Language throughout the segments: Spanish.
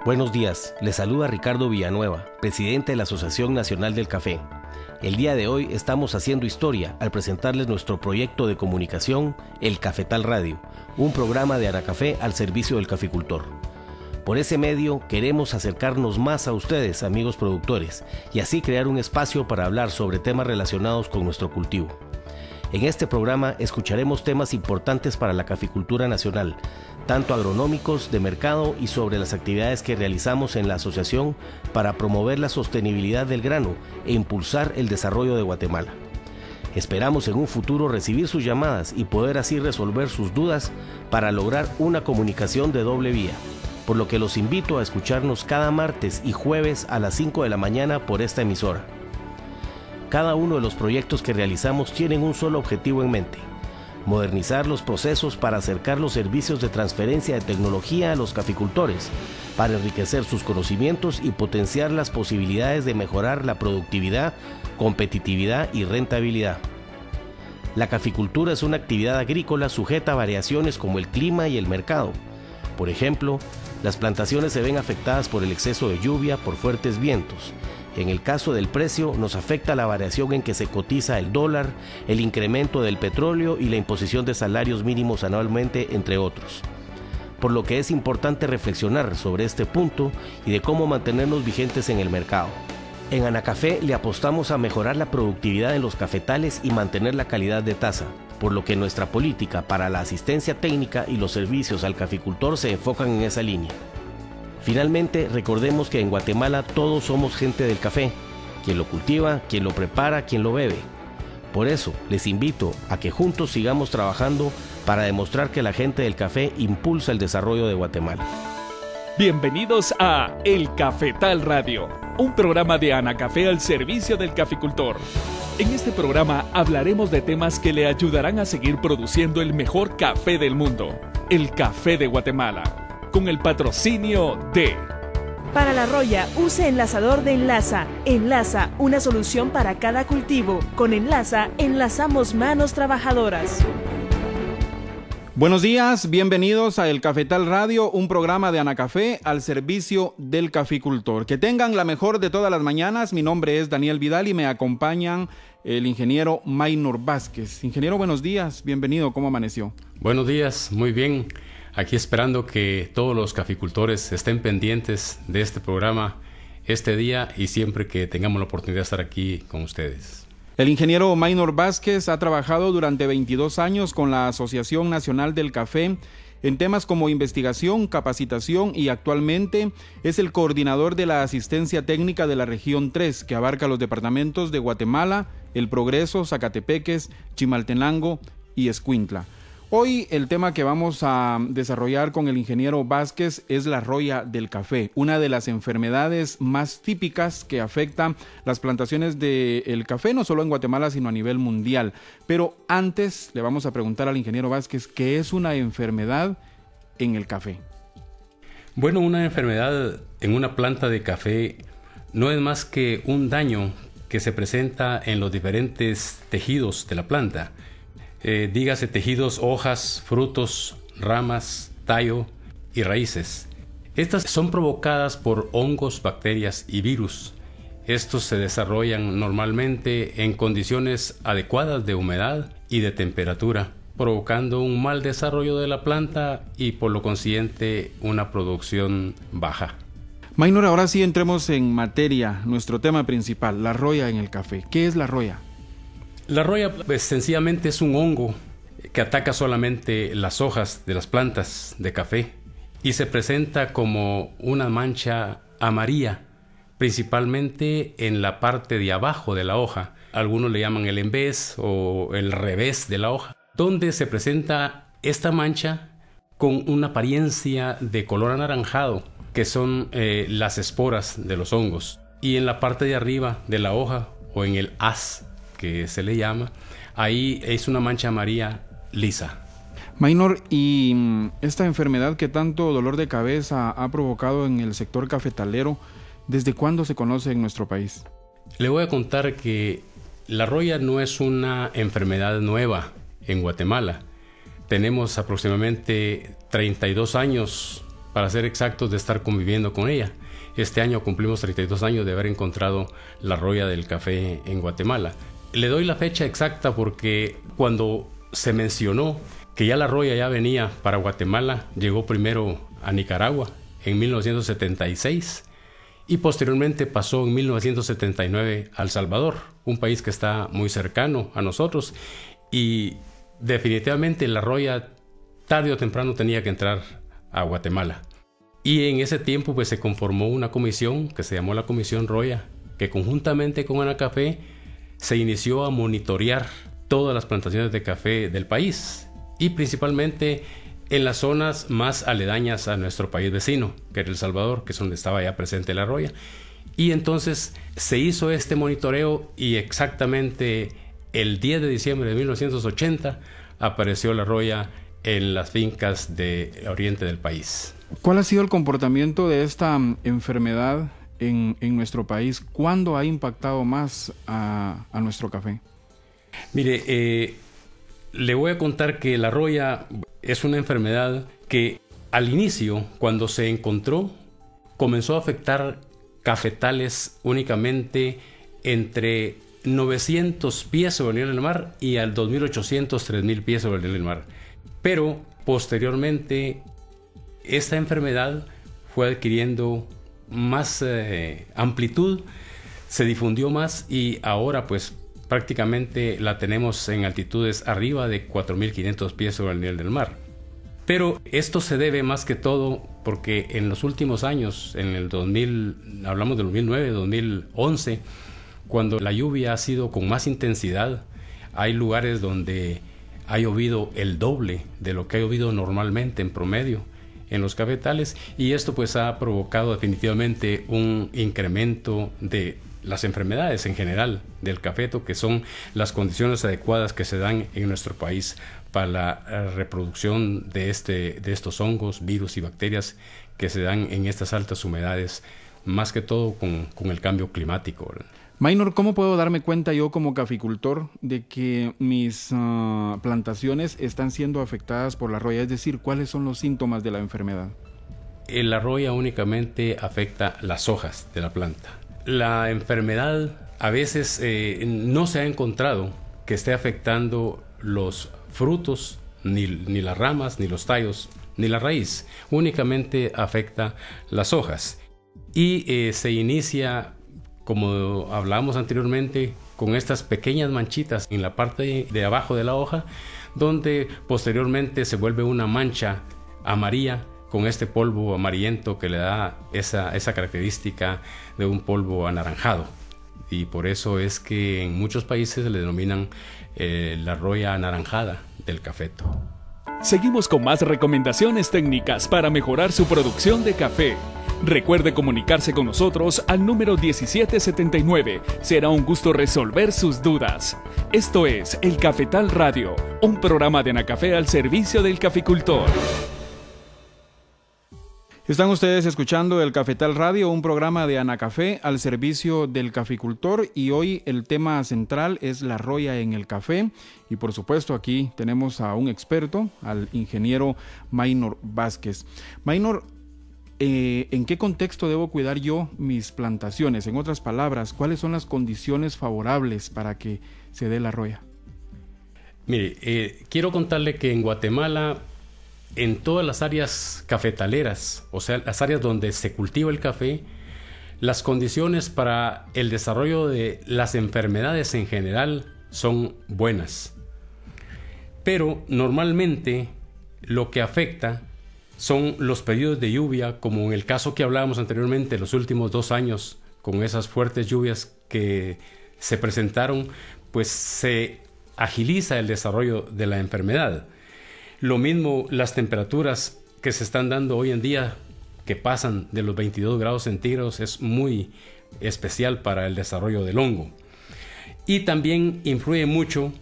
Buenos días, les saluda Ricardo Villanueva, presidente de la Asociación Nacional del Café. El día de hoy estamos haciendo historia al presentarles nuestro proyecto de comunicación, El Cafetal Radio, un programa de Anacafé al servicio del caficultor. Por ese medio queremos acercarnos más a ustedes, amigos productores, y así crear un espacio para hablar sobre temas relacionados con nuestro cultivo. En este programa escucharemos temas importantes para la caficultura nacional, tanto agronómicos, de mercado y sobre las actividades que realizamos en la asociación para promover la sostenibilidad del grano e impulsar el desarrollo de Guatemala. Esperamos en un futuro recibir sus llamadas y poder así resolver sus dudas para lograr una comunicación de doble vía, por lo que los invito a escucharnos cada martes y jueves a las 5 de la mañana por esta emisora. Cada uno de los proyectos que realizamos tienen un solo objetivo en mente: modernizar los procesos para acercar los servicios de transferencia de tecnología a los caficultores, para enriquecer sus conocimientos y potenciar las posibilidades de mejorar la productividad, competitividad y rentabilidad. La caficultura es una actividad agrícola sujeta a variaciones como el clima y el mercado. Por ejemplo, las plantaciones se ven afectadas por el exceso de lluvia, por fuertes vientos. En el caso del precio, nos afecta la variación en que se cotiza el dólar, el incremento del petróleo y la imposición de salarios mínimos anualmente, entre otros. Por lo que es importante reflexionar sobre este punto y de cómo mantenernos vigentes en el mercado. En Anacafé le apostamos a mejorar la productividad en los cafetales y mantener la calidad de taza, por lo que nuestra política para la asistencia técnica y los servicios al caficultor se enfocan en esa línea. Finalmente, recordemos que en Guatemala todos somos gente del café, quien lo cultiva, quien lo prepara, quien lo bebe. Por eso, les invito a que juntos sigamos trabajando para demostrar que la gente del café impulsa el desarrollo de Guatemala. Bienvenidos a El Cafetal Radio, un programa de Anacafé al servicio del caficultor. En este programa hablaremos de temas que le ayudarán a seguir produciendo el mejor café del mundo, el café de Guatemala, con el patrocinio de... Para la roya, use enlazador de Enlaza. Enlaza, una solución para cada cultivo. Con Enlaza, enlazamos manos trabajadoras. Buenos días, bienvenidos a El Cafetal Radio, un programa de Anacafé al servicio del caficultor. Que tengan la mejor de todas las mañanas. Mi nombre es Daniel Vidal y me acompañan el ingeniero Maynor Vázquez. Ingeniero, buenos días, bienvenido, ¿cómo amaneció? Buenos días, muy bien. Aquí esperando que todos los caficultores estén pendientes de este programa este día y siempre que tengamos la oportunidad de estar aquí con ustedes. El ingeniero Maynor Vázquez ha trabajado durante 22 años con la Asociación Nacional del Café en temas como investigación, capacitación y actualmente es el coordinador de la asistencia técnica de la región 3, que abarca los departamentos de Guatemala, El Progreso, Zacatepeques, Chimaltenango y Escuintla. Hoy el tema que vamos a desarrollar con el ingeniero Vázquez es la roya del café, una de las enfermedades más típicas que afectan las plantaciones del café, no solo en Guatemala, sino a nivel mundial. Pero antes le vamos a preguntar al ingeniero Vázquez, ¿qué es una enfermedad en el café? Bueno, una enfermedad en una planta de café no es más que un daño que se presenta en los diferentes tejidos de la planta. Dígase tejidos, hojas, frutos, ramas, tallo y raíces. Estas son provocadas por hongos, bacterias y virus. Estos se desarrollan normalmente en condiciones adecuadas de humedad y de temperatura, provocando un mal desarrollo de la planta y por lo consiguiente una producción baja. Maynor, ahora sí entremos en materia, nuestro tema principal, la roya en el café. ¿Qué es la roya? La roya sencillamente es un hongo que ataca solamente las hojas de las plantas de café y se presenta como una mancha amarilla, principalmente en la parte de abajo de la hoja. Algunos le llaman el envés o el revés de la hoja, donde se presenta esta mancha con una apariencia de color anaranjado, que son las esporas de los hongos. Y en la parte de arriba de la hoja o en el haz, que se le llama, ahí es una mancha amarilla lisa. Maynor, y esta enfermedad que tanto dolor de cabeza ha provocado en el sector cafetalero, ¿desde cuándo se conoce en nuestro país? Le voy a contar que la roya no es una enfermedad nueva en Guatemala. Tenemos aproximadamente 32 años para ser exactos, de estar conviviendo con ella. Este año cumplimos 32 años de haber encontrado la roya del café en Guatemala. Le doy la fecha exacta porque cuando se mencionó que ya la roya ya venía para Guatemala, llegó primero a Nicaragua en 1976 y posteriormente pasó en 1979 a El Salvador, un país que está muy cercano a nosotros, y definitivamente la roya tarde o temprano tenía que entrar a Guatemala. Y en ese tiempo pues se conformó una comisión que se llamó la Comisión Roya, que conjuntamente con Anacafé se inició a monitorear todas las plantaciones de café del país y principalmente en las zonas más aledañas a nuestro país vecino, que era El Salvador, que es donde estaba ya presente la roya. Y entonces se hizo este monitoreo y exactamente el 10 de diciembre de 1980 apareció la roya en las fincas de oriente del país. ¿Cuál ha sido el comportamiento de esta enfermedad en nuestro país? ¿Cuándo ha impactado más a nuestro café? Mire, le voy a contar que la roya es una enfermedad que al inicio, cuando se encontró, comenzó a afectar cafetales únicamente entre 900 pies sobre el nivel del mar y al 2.800, 3.000 pies sobre el nivel del mar. Pero posteriormente esta enfermedad fue adquiriendo más amplitud, se difundió más y ahora pues prácticamente la tenemos en altitudes arriba de 4.500 pies sobre el nivel del mar. Pero esto se debe más que todo porque en los últimos años, en el 2000, hablamos del 2009, 2011, cuando la lluvia ha sido con más intensidad, hay lugares donde ha llovido el doble de lo que ha llovido normalmente en promedio en los cafetales, y esto pues ha provocado definitivamente un incremento de las enfermedades en general del cafeto, que son las condiciones adecuadas que se dan en nuestro país para la reproducción de estos hongos, virus y bacterias que se dan en estas altas humedades, más que todo con el cambio climático, ¿verdad? Maynor, ¿cómo puedo darme cuenta yo como caficultor de que mis plantaciones están siendo afectadas por la roya? Es decir, ¿cuáles son los síntomas de la enfermedad? La roya únicamente afecta las hojas de la planta. La enfermedad a veces no se ha encontrado que esté afectando los frutos, ni las ramas, ni los tallos, ni la raíz. Únicamente afecta las hojas. Y se inicia, como hablábamos anteriormente, con estas pequeñas manchitas en la parte de abajo de la hoja, donde posteriormente se vuelve una mancha amarilla con este polvo amarillento que le da esa característica de un polvo anaranjado. Y por eso es que en muchos países se le denominan la roya anaranjada del cafeto. Seguimos con más recomendaciones técnicas para mejorar su producción de café. Recuerde comunicarse con nosotros al número 1779. Será un gusto resolver sus dudas. Esto es El Cafetal Radio, un programa de Anacafé al servicio del caficultor. Están ustedes escuchando El Cafetal Radio, un programa de Anacafé al servicio del caficultor, y hoy el tema central es la roya en el café, y por supuesto aquí tenemos a un experto, al ingeniero Maynor Vázquez. Maynor, ¿en qué contexto debo cuidar yo mis plantaciones? En otras palabras, ¿cuáles son las condiciones favorables para que se dé la roya? Mire, quiero contarle que en Guatemala, en todas las áreas cafetaleras, o sea, las áreas donde se cultiva el café, las condiciones para el desarrollo de las enfermedades en general son buenas. Pero normalmente lo que afecta son los periodos de lluvia, como en el caso que hablábamos anteriormente, los últimos 2 años, con esas fuertes lluvias que se presentaron, pues se agiliza el desarrollo de la enfermedad. Lo mismo las temperaturas que se están dando hoy en día, que pasan de los 22 grados centígrados, es muy especial para el desarrollo del hongo. Y también influye mucho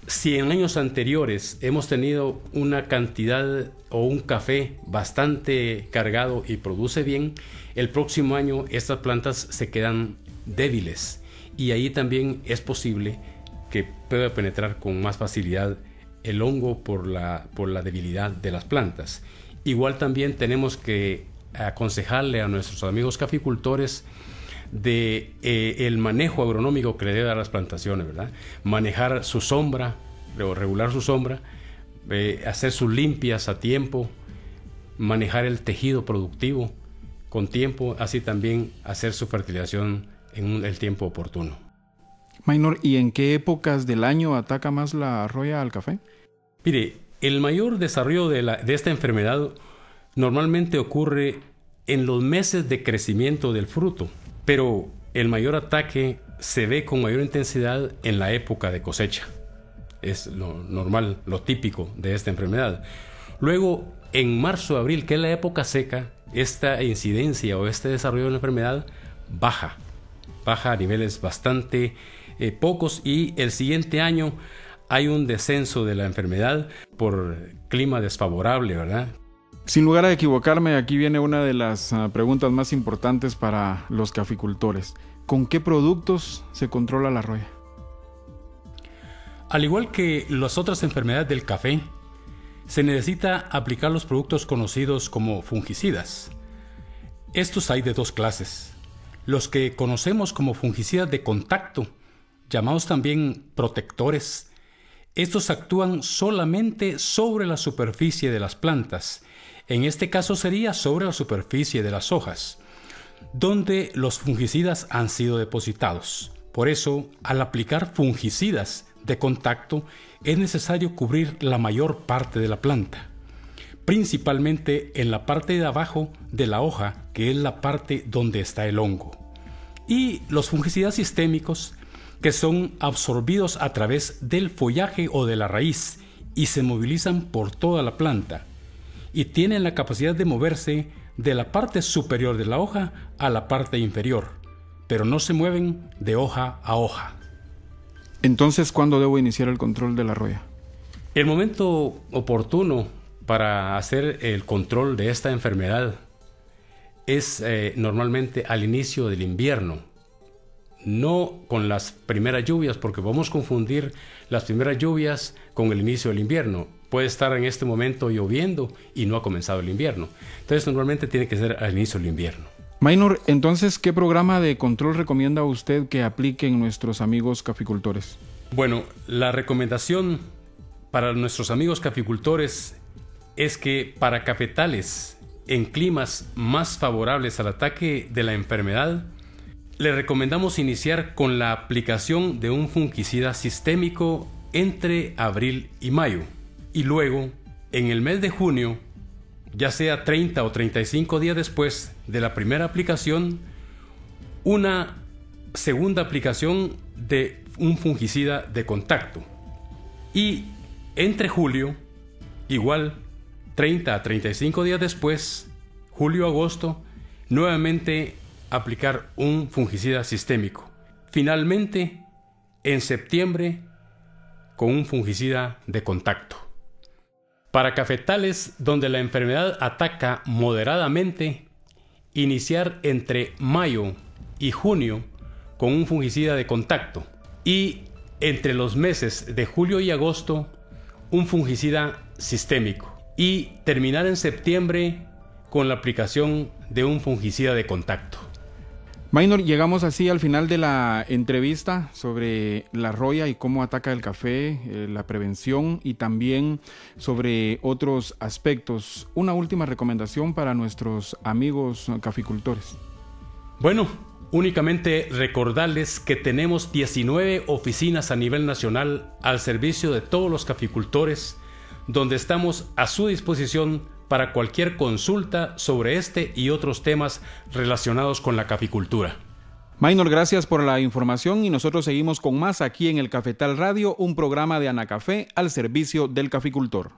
si en años anteriores hemos tenido una cantidad o un café bastante cargado y produce bien, el próximo año estas plantas se quedan débiles y ahí también es posible que pueda penetrar con más facilidad el hongo por la debilidad de las plantas. igual también tenemos que aconsejarle a nuestros amigos caficultores de el manejo agronómico que le debe dar a las plantaciones, ¿verdad? Manejar su sombra, o regular su sombra, hacer sus limpias a tiempo, manejar el tejido productivo con tiempo, así también hacer su fertilización en el tiempo oportuno. Maynor, ¿y en qué épocas del año ataca más la roya al café? Mire, el mayor desarrollo de esta enfermedad normalmente ocurre en los meses de crecimiento del fruto, pero el mayor ataque se ve con mayor intensidad en la época de cosecha. Es lo normal, lo típico de esta enfermedad. Luego, en marzo, abril, que es la época seca, esta incidencia o este desarrollo de la enfermedad baja a niveles bastante pocos, y el siguiente año hay un descenso de la enfermedad por clima desfavorable, ¿verdad? Sin lugar a equivocarme, aquí viene una de las preguntas más importantes para los caficultores. ¿Con qué productos se controla la roya? Al igual que las otras enfermedades del café, se necesita aplicar los productos conocidos como fungicidas. Estos hay de dos clases. Los que conocemos como fungicidas de contacto, llamados también protectores. Estos actúan solamente sobre la superficie de las plantas. En este caso sería sobre la superficie de las hojas, donde los fungicidas han sido depositados. Por eso, al aplicar fungicidas de contacto, es necesario cubrir la mayor parte de la planta, principalmente en la parte de abajo de la hoja, que es la parte donde está el hongo. Y los fungicidas sistémicos, que son absorbidos a través del follaje o de la raíz y se movilizan por toda la planta, y tienen la capacidad de moverse de la parte superior de la hoja a la parte inferior, pero no se mueven de hoja a hoja. Entonces, ¿cuándo debo iniciar el control de la roya? El momento oportuno para hacer el control de esta enfermedad es normalmente al inicio del invierno, no con las primeras lluvias, porque vamos a confundir las primeras lluvias con el inicio del invierno. Puede estar en este momento lloviendo y no ha comenzado el invierno. Entonces, normalmente tiene que ser al inicio del invierno. Maynor, entonces, ¿qué programa de control recomienda usted que apliquen nuestros amigos caficultores? Bueno, la recomendación para nuestros amigos caficultores es que para cafetales en climas más favorables al ataque de la enfermedad, le recomendamos iniciar con la aplicación de un fungicida sistémico entre abril y mayo. Y luego, en el mes de junio, ya sea 30 o 35 días después de la primera aplicación, una segunda aplicación de un fungicida de contacto. Y entre julio, igual 30 a 35 días después, julio-agosto, nuevamente aplicar un fungicida sistémico. Finalmente, en septiembre, con un fungicida de contacto. Para cafetales donde la enfermedad ataca moderadamente, iniciar entre mayo y junio con un fungicida de contacto, y entre los meses de julio y agosto un fungicida sistémico, y terminar en septiembre con la aplicación de un fungicida de contacto. Maynor, llegamos así al final de la entrevista sobre la roya y cómo ataca el café, la prevención y también sobre otros aspectos. Una última recomendación para nuestros amigos caficultores. Bueno, únicamente recordarles que tenemos 19 oficinas a nivel nacional al servicio de todos los caficultores, donde estamos a su disposición para cualquier consulta sobre este y otros temas relacionados con la caficultura. Maynor, gracias por la información y nosotros seguimos con más aquí en el Cafetal Radio, un programa de Anacafé al servicio del caficultor.